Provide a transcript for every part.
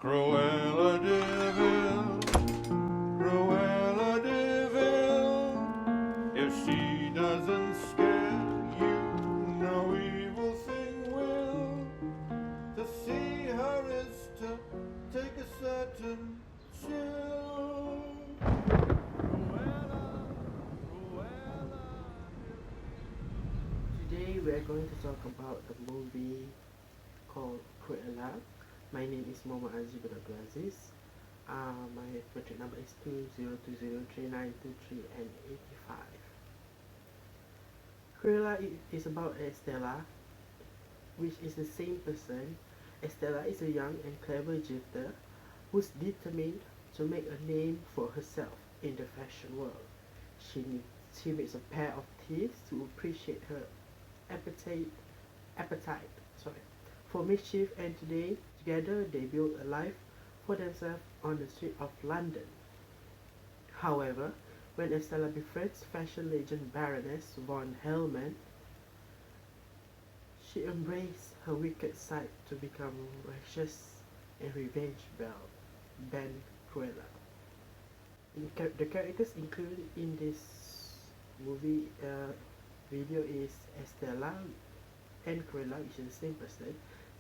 Cruella Devil, Cruella Devil. If she doesn't scare you, no evil thing will. To see her is to take a certain chill. Cruella, Cruella Devil. Today we are going to talk about a movie called Cruella. My name is Mama Azri bin Aziz. My portrait number is 20203923 and 85. Cruella is about Estella, which is the same person. Estella is a young and clever drifter who's determined to make a name for herself in the fashion world. She makes a pair of thieves to appreciate her appetite for mischief, and together they build a life for themselves on the street of London. However, when Estella befriends fashion legend Baroness von Hellman, she embraces her wicked side to become righteous and revenge Ben Cruella. The characters included in this movie video is Estella and Cruella, which is the same person,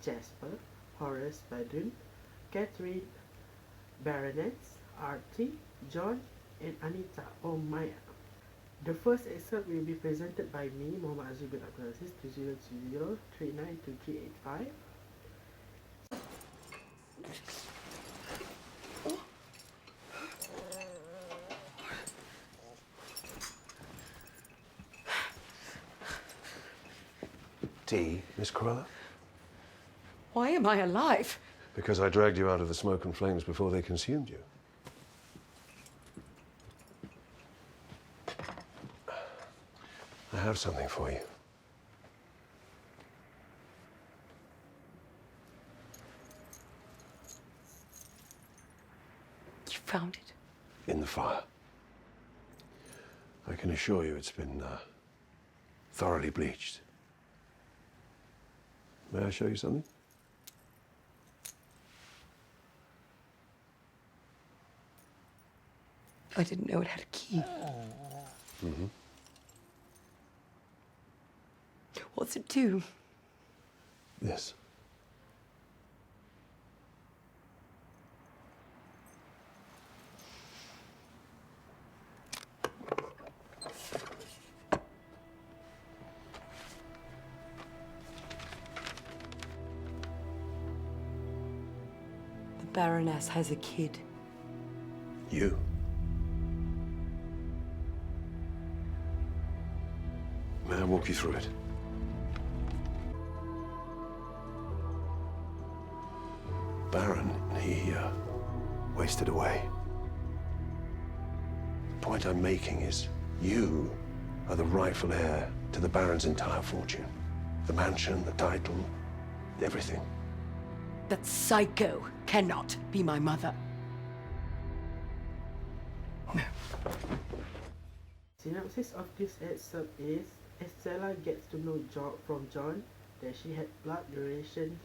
Jasper, Horace Badun, Catherine, Baroness, Artie, John, and Anita or Maya. The first excerpt will be presented by me, Muhammad Azri bin Abdulaziz, 2020392385. Tea, Miss Cruella? Why am I alive? Because I dragged you out of the smoke and flames before they consumed you. I have something for you. You found it? In the fire. I can assure you it's been thoroughly bleached. May I show you something? I didn't know it had a key. Mm-hmm. What's it do? This. The Baroness has a kid. You. May I walk you through it? Baron, he wasted away. The point I'm making is you are the rightful heir to the Baron's entire fortune. The mansion, the title, everything. That psycho cannot be my mother. Synopsis of this excerpt is Estella gets to know from John that she had blood relation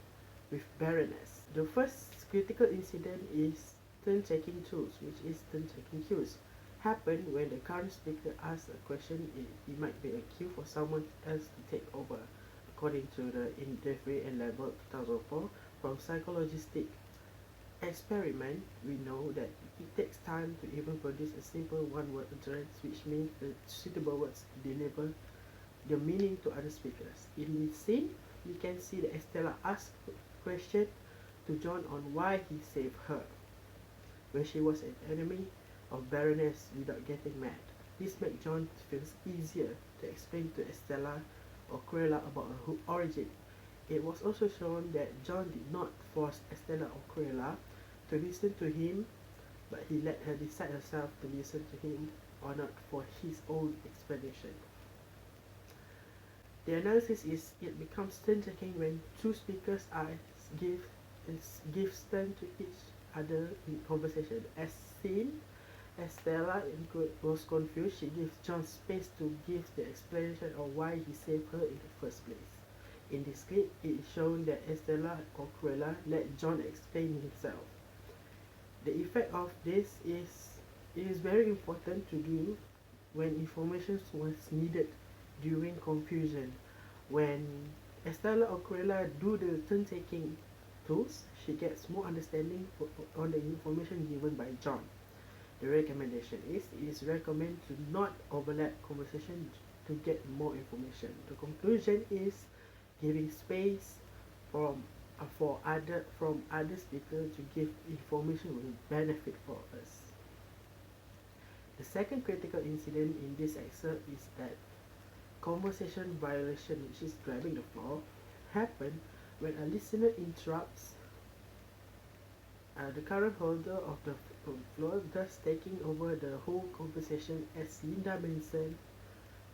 with Baroness. The first critical incident is turn-taking tools, which is turn-taking cues. Happen when the current speaker asks a question, it might be a cue for someone else to take over, according to the Indefray and Label 2004 from Psychologistic Experiment. We know that it takes time to even produce a simple one-word utterance, which means the suitable words to deliver the meaning to other speakers. In this scene, we can see that Estella asks a question to John on why he saved her when she was an enemy of Baroness without getting mad. This makes John feel easier to explain to Estella or Cruella about her origin. It was also shown that John did not force Estella or Cruella to listen to him, but he let her decide herself to listen to him or not for his own explanation. The analysis is it becomes turn-taking when two speakers give turn to each other in conversation. As seen, Estella was confused. She gives John space to give the explanation of why he saved her in the first place. In this clip, it is shown that Estella or Cruella let John explain himself. The effect of this is it is very important to do when information was needed during confusion. When Estella or Cruella do the turn-taking tools, she gets more understanding on the information given by John. The recommendation is it is recommended to not overlap conversation to get more information. The conclusion is giving space from other speakers to give information will benefit for us. The second critical incident in this excerpt is that conversation violation, which is grabbing the floor, happen when a listener interrupts the current holder of the floor, thus taking over the whole conversation. As Linda Benson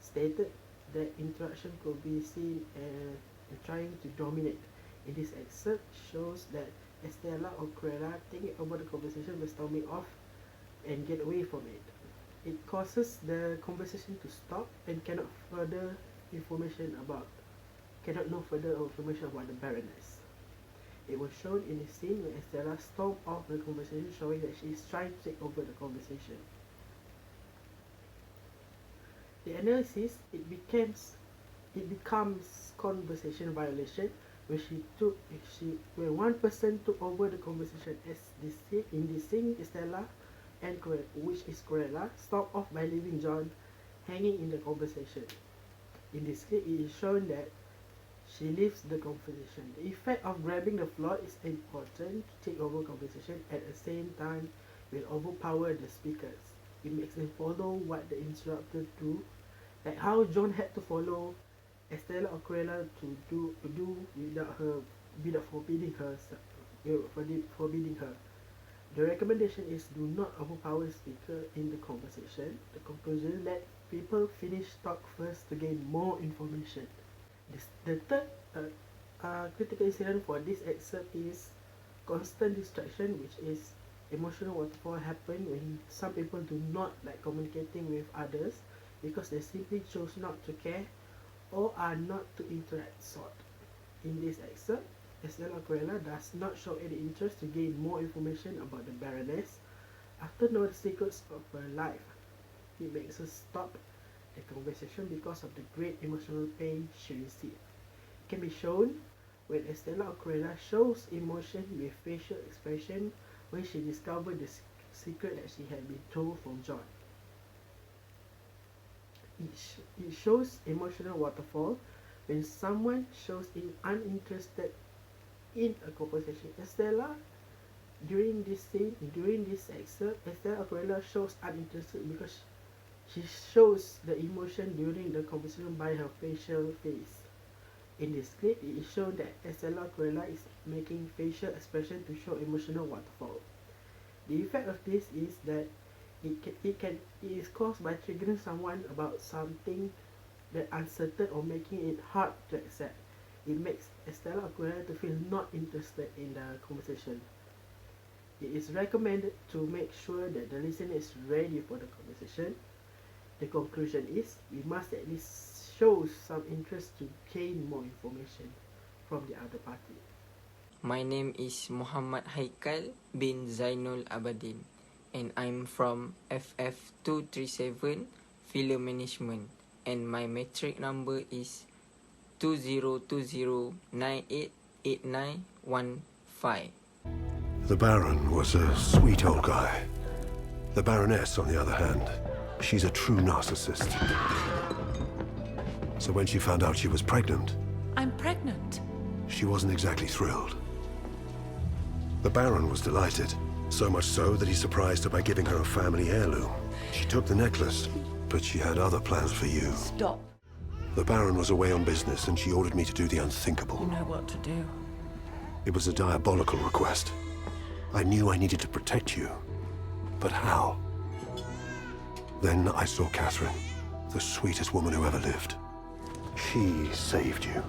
stated, that interruption could be seen as trying to dominate. In this excerpt shows that Estella or Cruella taking over the conversation by storming off and get away from it. It causes the conversation to stop and cannot know further information about the Baroness. It was shown in the scene when Estella stormed off the conversation, showing that she is trying to take over the conversation. The analysis, it becomes conversation violation when one person took over the conversation, as in the scene Estella and Cruella, which is Cruella, stopped off by leaving John hanging in the conversation. In this clip, it is shown that she leaves the conversation. The effect of grabbing the floor is important to take over conversation. At the same time, will overpower the speakers. It makes them follow what the interrupter do, like how John had to follow Estella or Cruella to do without forbidding her. The recommendation is do not overpower the speaker in the conversation. The conclusion: let people finish talk first to gain more information. The third critical incident for this excerpt is constant distraction, which is emotional waterfall happen when some people do not like communicating with others because they simply chose not to care or are not to interact. In this excerpt, Estella Cruella does not show any interest to gain more information about the Baroness. After knowing the secrets of her life, it makes her stop the conversation because of the great emotional pain she received. It can be shown when Estella Cruella shows emotion with facial expression when she discovered the secret that she had been told from John. It shows emotional waterfall when someone shows uninterested in a conversation. Estella, during this excerpt, Estella Cruella shows uninterested because she shows the emotion during the conversation by her facial face. In this clip, it is shown that Estella Cruella is making facial expression to show emotional waterfall. The effect of this is that it is caused by triggering someone about something that uncertain or making it hard to accept. It makes Estella Cruella to feel not interested in the conversation. It is recommended to make sure that the listener is ready for the conversation. The conclusion is we must at least show some interest to gain more information from the other party. My name is Muhammad Haikal bin Zainol Abadin, and I'm from FF237 Film Management, and my metric number is 2020988915. The Baron was a sweet old guy. The Baroness, on the other hand, she's a true narcissist. So when she found out she was pregnant... I'm pregnant. She wasn't exactly thrilled. The Baron was delighted, so much so that he surprised her by giving her a family heirloom. She took the necklace, but she had other plans for you. Stop. The Baron was away on business, and she ordered me to do the unthinkable. You know what to do. It was a diabolical request. I knew I needed to protect you. But how? Then I saw Catherine, the sweetest woman who ever lived. She saved you.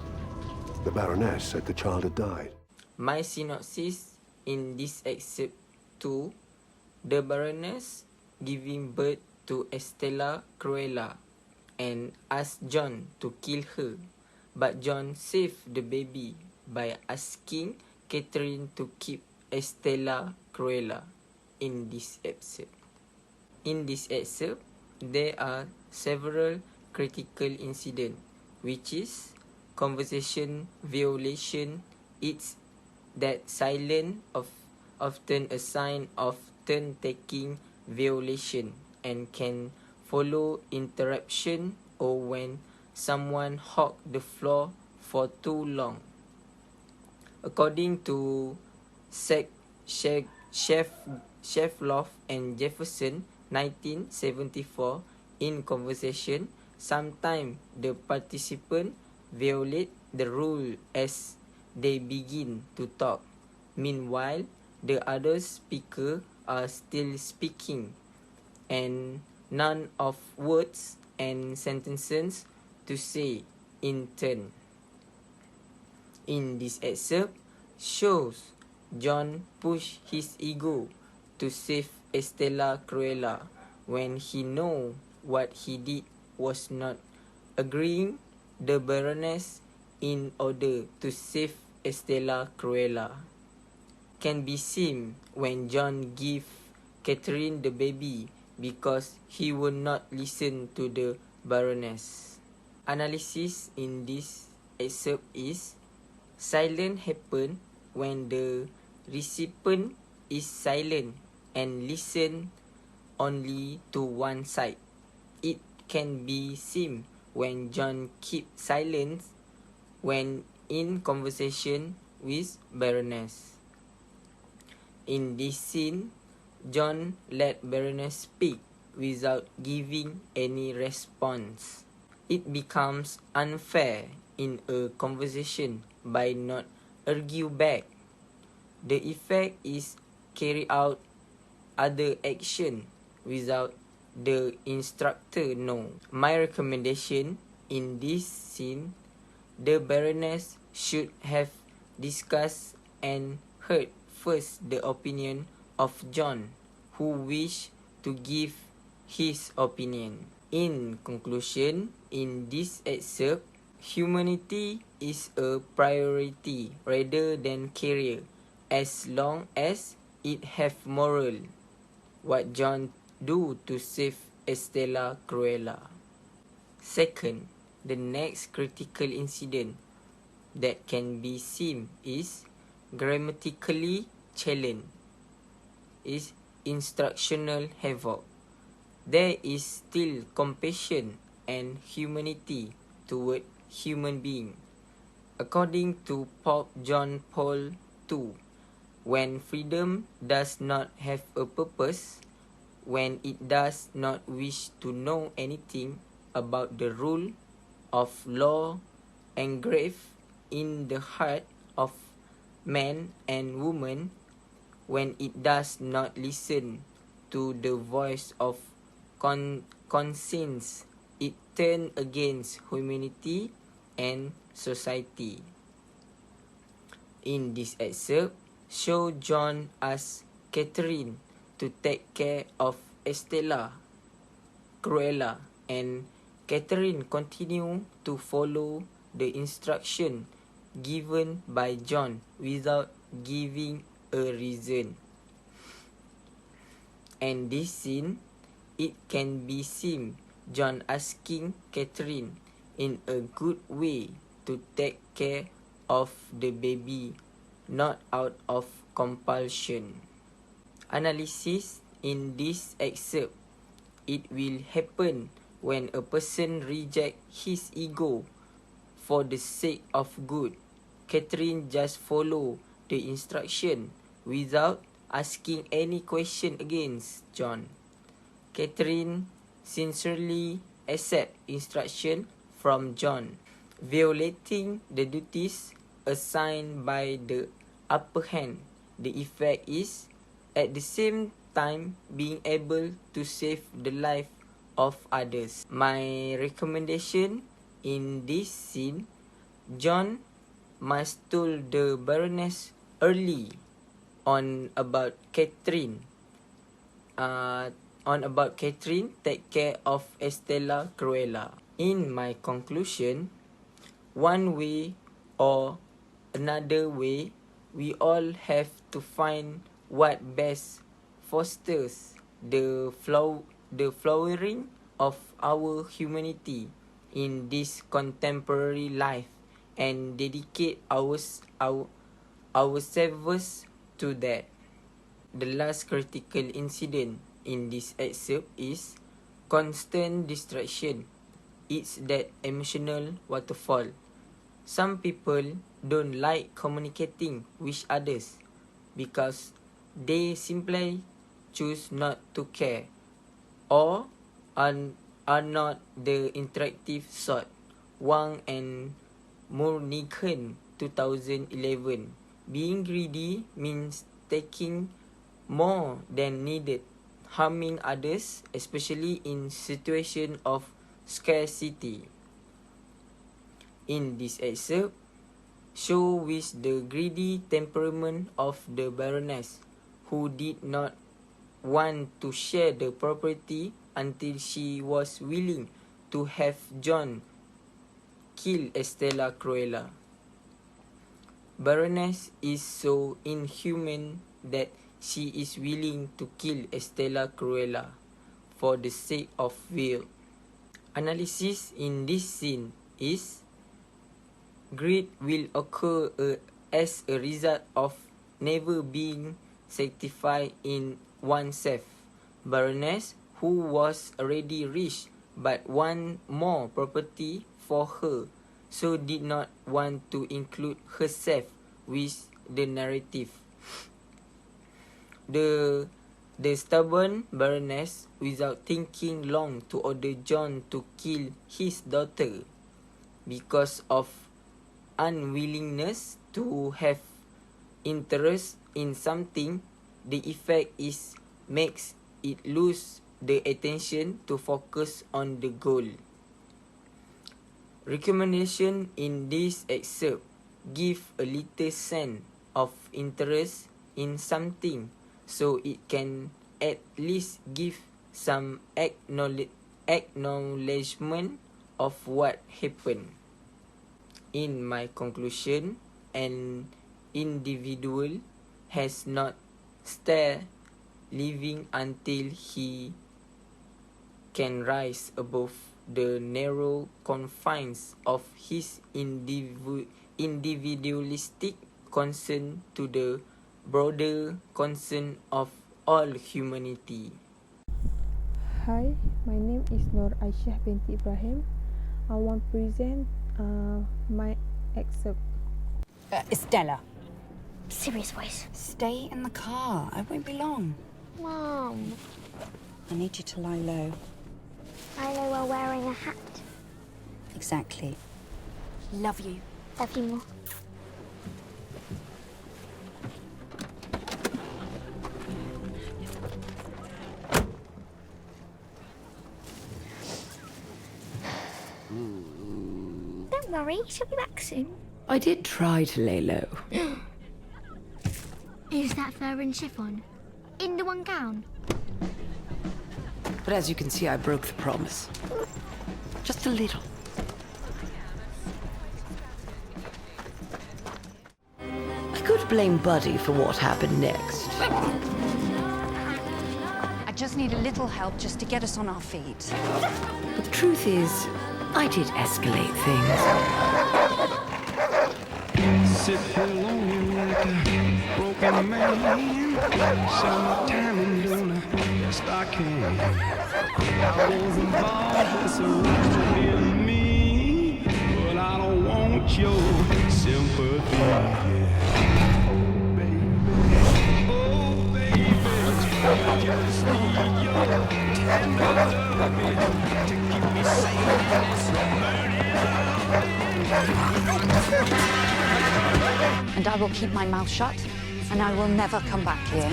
The Baroness said the child had died. My synopsis in this excerpt 2, the Baroness giving birth to Estella Cruella and asked John to kill her, but John saved the baby by asking Catherine to keep Estella Cruella. in this excerpt. In this excerpt, there are several critical incidents, which is conversation violation. It's that silence often a sign of turn-taking violation and can follow interruption or when someone hog the floor for too long. According to Shevlov and Jefferson, 1974, in conversation, sometimes the participant violate the rule as they begin to talk. Meanwhile, the other speaker are still speaking, and none of words and sentences to say in turn. In this excerpt, shows John push his ego to save Estella Cruella when he know what he did was not agreeing the Baroness in order to save Estella Cruella. Can be seen when John give Catherine the baby because he would not listen to the Baroness. Analysis in this excerpt is silence happen when the recipient is silent and listen only to one side. It can be seen when John keep silence when in conversation with Baroness. In this scene, John let Baroness speak without giving any response. It becomes unfair in a conversation by not argue back. The effect is carry out other action without the instructor know. My recommendation in this scene, the Baroness should have discussed and heard first the opinion of John, who wished to give his opinion. In conclusion, in this excerpt, humanity is a priority rather than career, as long as it have moral. What John do to save Estella Cruella. Second, the next critical incident that can be seen is grammatically challenged, is instructional havoc. There is still compassion and humanity toward human being. According to Pope John Paul II, when freedom does not have a purpose, when it does not wish to know anything about the rule of law engraved in the heart of man and woman, when it does not listen to the voice of conscience, it turns against humanity and society. In this excerpt, show John ask Catherine to take care of Estella Cruella, and Catherine continue to follow the instruction given by John without giving a reason. And this scene, it can be seen John asking Catherine in a good way to take care of the baby, not out of compulsion. Analysis in this excerpt, it will happen when a person rejects his ego for the sake of good. Catherine just follow the instruction without asking any question against John. Catherine sincerely accept instruction from John, violating the duties assigned by the upper hand. The effect is, at the same time, being able to save the life of others. My recommendation in this scene, John must told the Baroness early on about Catherine take care of Estella Cruella. In my conclusion, one way or another way, we all have to find what best fosters the flowering of our humanity in this contemporary life and dedicate ourselves to that. The last critical incident in this excerpt is constant distraction. It's that emotional waterfall. Some people don't like communicating with others because they simply choose not to care or are not the interactive sort. Wang and Murniken 2011. Being greedy means taking more than needed, harming others, especially in situation of scarcity. In this excerpt, show with the greedy temperament of the Baroness, who did not want to share the property until she was willing to have John kill Estella Cruella. Baroness is so inhuman that she is willing to kill Estella Cruella for the sake of will. Analysis in this scene is greed will occur as a result of never being satisfied in oneself. Baroness, who was already rich but want more property for her, so did not want to include herself with the narrative. The stubborn Baroness, without thinking long, to order John to kill his daughter because of unwillingness to have interest in something, the effect is makes it lose the attention to focus on the goal. Recommendation in this excerpt give a little sense of interest in something, so it can at least give some acknowledgement of what happened. In my conclusion, an individual has not stayed living until he can rise above the narrow confines of his individualistic concern to the broader concern of all humanity. Hi, my name is Nur Aishah binti Ibrahim. I want to present my excerpt. Estella. Serious voice. Stay in the car. I won't be long. Mom. I need you to lie low. I know we're wearing a hat. Exactly. Love you. Love you more. Don't worry, she'll be back soon. I did try to lay low. Is that fur and chiffon? In the one gown? But as you can see, I broke the promise. Just a little. I could blame Buddy for what happened next. I just need a little help just to get us on our feet. But the truth is, I did escalate things. Sit here lonely like a broken man. Summertime and doing the best I can. I was involved with surrounding me, but I don't want your sympathy. Oh, baby, I just need your tender loving to keep me safe in this burning love. And I will keep my mouth shut, and I will never come back here.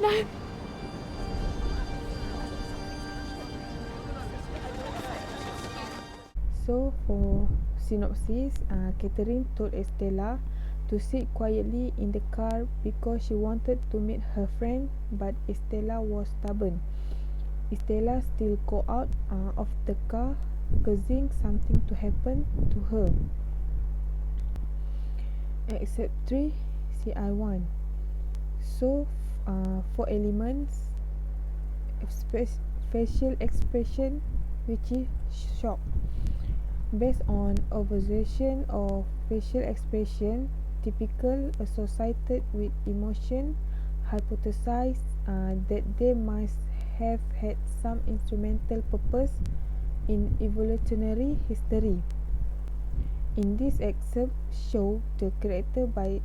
No. synopsis, Catherine told Estella to sit quietly in the car because she wanted to meet her friend, but Estella was stubborn. Estella still got out of the car, causing something to happen to her. Except 3, CI1. So, 4 elements: facial expression, which is shock. Based on observation of facial expression typical associated with emotion, hypothesized that they must have had some instrumental purpose in evolutionary history. In this excerpt, show the character by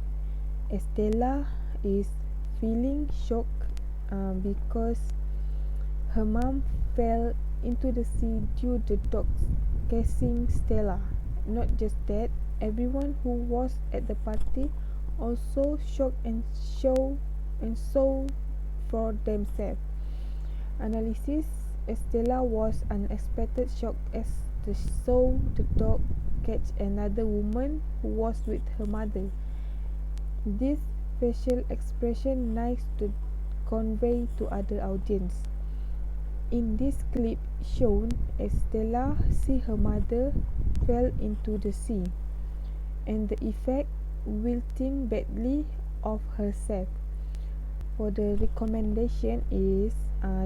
Estella is feeling shock because her mom fell into the sea due to the dogs chasing Stella. Not just that, everyone who was at the party also shocked and saw for themselves. Analysis: Estella was unexpected shock as she saw the dog catch another woman who was with her mother. This facial expression nice to convey to other audience. In this clip shown, Estella see her mother fell into the sea, and the effect will think badly of herself. For the recommendation is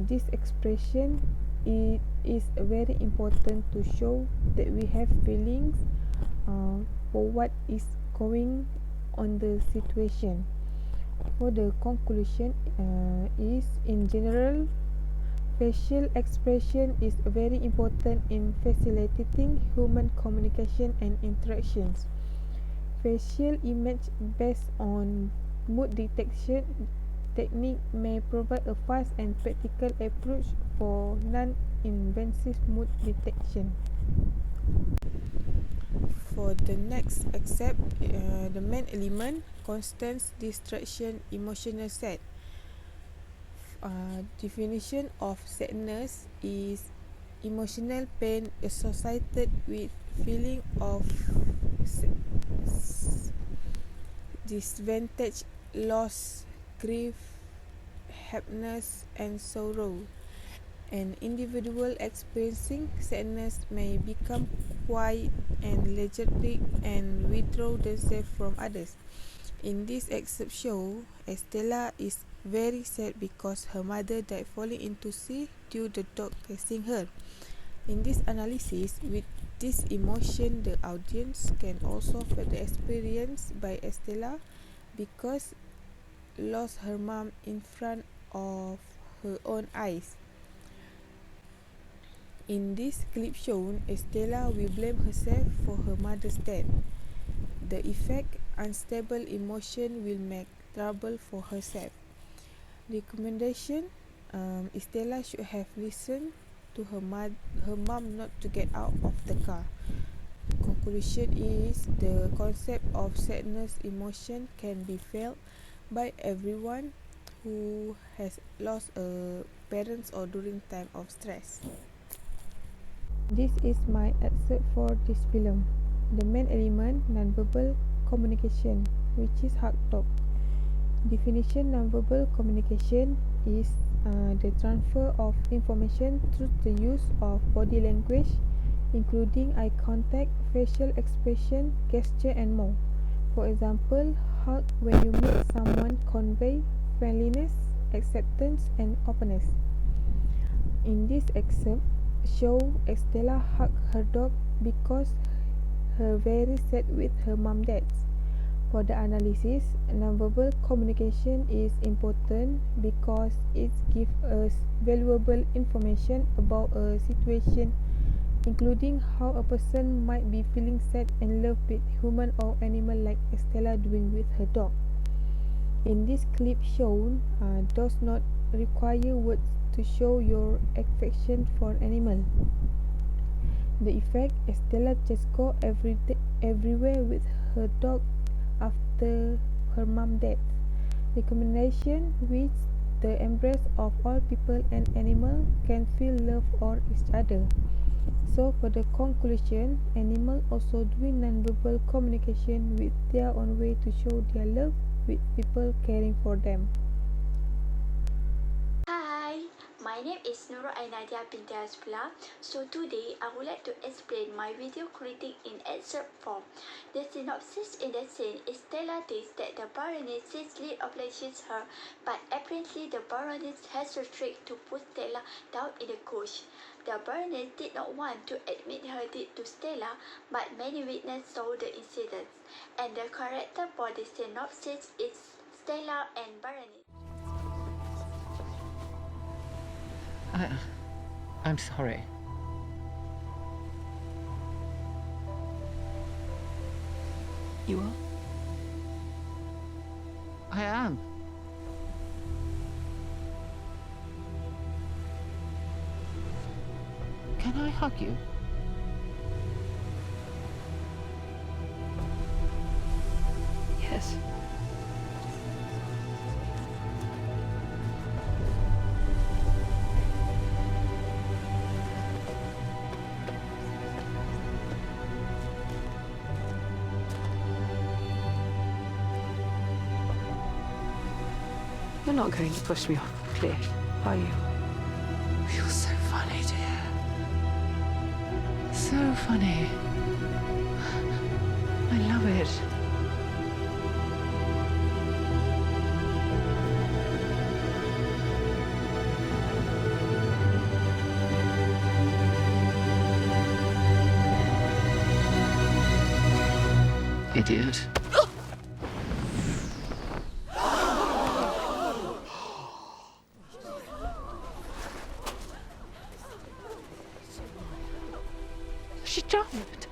this expression, it is very important to show that we have feelings for what is going on the situation. For the conclusion is, in general, facial expression is very important in facilitating human communication and interactions. Facial image based on mood detection technique may provide a fast and practical approach for non-invasive mood detection. For the next excerpt, the main element, constant distraction, emotional sad. Definition of sadness is emotional pain associated with feeling of disadvantage, loss, grief, happiness, and sorrow. An individual experiencing sadness may become quiet and lethargic and withdraw themselves from others. In this excerpt show, Estella is very sad because her mother died falling into sea due to the dog chasing her. In this analysis, with this emotion, the audience can also feel the experience by Estella because lost her mom in front of her own eyes. In this clip shown, Estella will blame herself for her mother's death. The effect, unstable emotion will make trouble for herself. Recommendation: Estella should have listened to her mom not to get out of the car. Conclusion is, the concept of sadness emotion can be felt by everyone who has lost a parent or during time of stress. This is my excerpt for this film. The main element, nonverbal communication, which is hug talk. Definition: nonverbal communication is the transfer of information through the use of body language, including eye contact, facial expression, gesture, and more. For example, hug when you meet someone convey friendliness, acceptance, and openness. In this excerpt, show Estella hug her dog because her very sad with her mom death. For the analysis, nonverbal communication is important because it gives us valuable information about a situation, including how a person might be feeling sad and love with human or animal like Estella doing with her dog. In this clip shown, does not require words to show your affection for animal. The effect, Estella just go everywhere with her dog after her mom death. Recommendation: with the embrace of all people and animal can feel love for each other. So for the conclusion, animals also do non-verbal communication with their own way to show their love with people caring for them. Hi, my name is Nurul Ain Nadiah binti Hasbulah. So today I would like to explain my video critic in excerpt form. The synopsis in the scene is Stella thinks that the Baroness secretly obliges her, but apparently the Baroness has a trick to put Stella down in the coach. The Baroness did not want to admit her deed to Stella, but many witnesses saw the incident, and the character for the synopsis is Stella and Baroness. I'm sorry. You are? I am. Can I hug you? Yes. You're not going to push me off the cliff, are you? You're so funny, dear. So funny. I love it. Idiot. She jumped.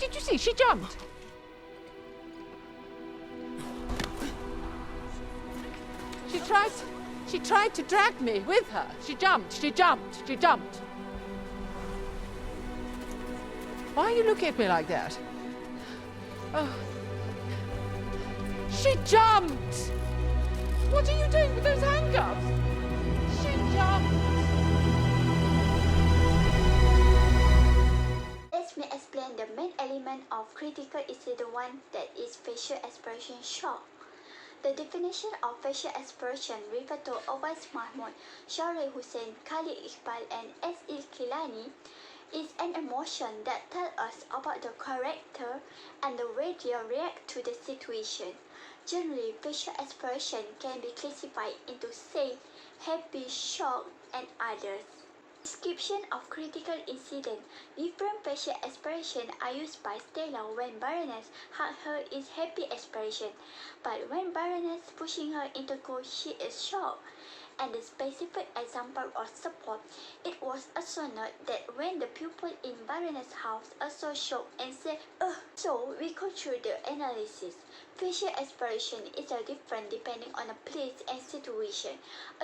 Did you see? She jumped. She tried to drag me with her. She jumped. Why are you looking at me like that? Oh. She jumped. What are you doing with those handcuffs? She jumped. Let me explain the main element of critical is the one that is facial expression shock. The definition of facial expression refer to Awais Mahmoud, Shari Hussain, Khalid Iqbal and S.E. Kilani is an emotion that tells us about the character and the way they react to the situation. Generally, facial expression can be classified into say, happy, shock, and others. Description of critical incident. Different facial expressions are used by Stella when Baroness hugs her is happy expression, but when Baroness pushing her into cold, she is shocked. And the specific example of support, it was also noted that when the people in Baroness' house also shocked and said, ugh. So we go through the analysis. Facial expression is different depending on the place and situation.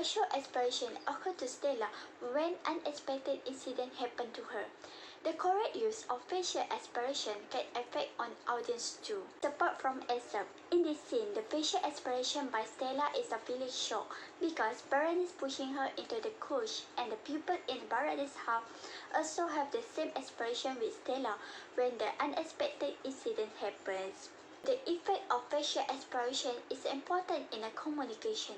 A shock expression occurred to Stella when unexpected incident happened to her. The correct use of facial expression can affect on audience too. Apart from excerpt, in this scene, the facial expression by Stella is a feeling shock because Baron is pushing her into the coach, and the people in Baron's house also have the same expression with Stella when the unexpected incident happens. The effect of facial expression is important in a communication,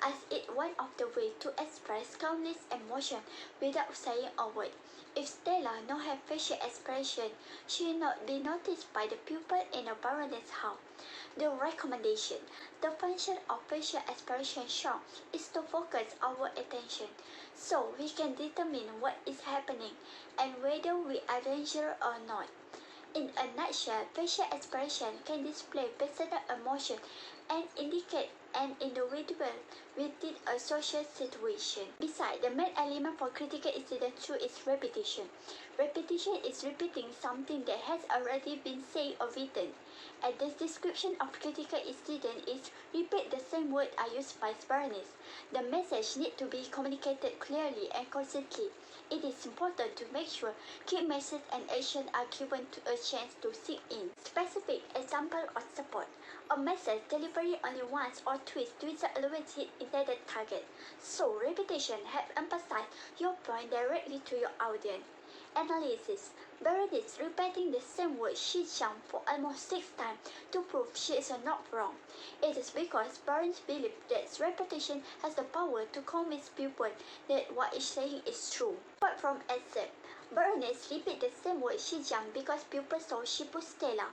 as it one of the ways to express countless emotion without saying a word. If Stella no have facial expression, she will not be noticed by the people in the Baroness house. The recommendation. The function of facial expression shown is to focus our attention, so we can determine what is happening and whether we are dangerous or not. In a nutshell, facial expression can display personal emotion and indicate an individual within a social situation. Besides, the main element for critical incident 2 is repetition. Repetition is repeating something that has already been said or written. And the description of critical incident is repeat the same word are used by Baroness. The message needs to be communicated clearly and concisely. It is important to make sure key message and action are given to a chance to sink in. Specific example of support. A message delivered only once or twice doesn't always hit intended target. So repetition helps emphasize your point directly to your audience. analysis, Berenice repeating the same word Xijang for almost 6 times to prove she is not wrong. It is because Berenice believes that repetition has the power to convince people that what is saying is true. Apart from except, Berenice repeat the same word Xijang because people saw she put Stella,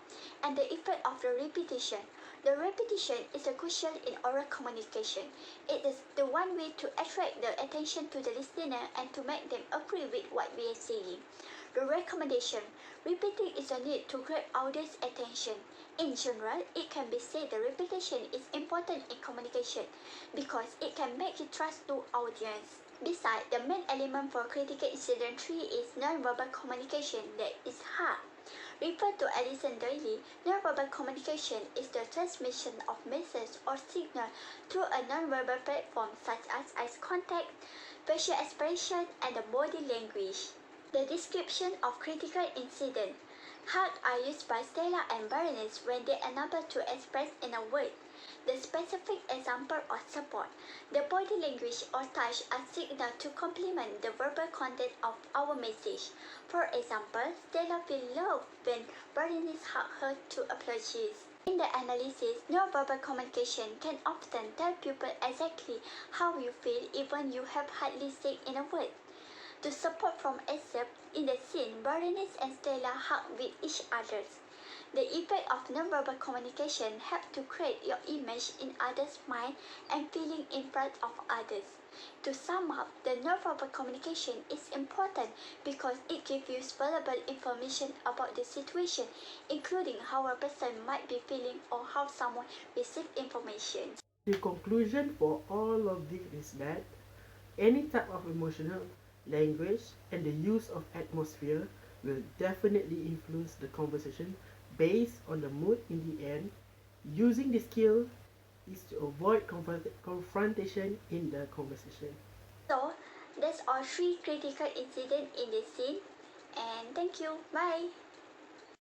and the effect of the repetition. The repetition is crucial in oral communication. It is the one way to attract the attention to the listener and to make them agree with what we are saying. The recommendation. Repeating is a need to grab audience attention. In general, it can be said the repetition is important in communication because it can make you trust to audience. Besides, the main element for critical incident 3 is non-verbal communication that is hard. Referred to Edison daily, nonverbal communication is the transmission of message or signal through a nonverbal platform such as eye contact, facial expression, and the body language. The description of critical incident. Hugs are used by Stella and Berenice when they are unable to express in a word. The specific example or support. The body language or touch are signal to complement the verbal content of our message. For example, Stella feels loved when Berenice hugs her to apologize. In the analysis, nonverbal communication can often tell people exactly how you feel even you have hardly said in a word. To support from excerpt, in the scene, Berenice and Stella hug with each other. The effect of nonverbal communication helps to create your image in others' mind and feeling in front of others. To sum up, the nonverbal communication is important because it gives you valuable information about the situation, including how a person might be feeling or how someone receives information. The conclusion for all of this is that any type of emotional language and the use of atmosphere will definitely influence the conversation based on the mood in the end. Using this skill is to avoid confrontation in the conversation. So, that's all 3 critical incidents in the scene, and thank you. Bye!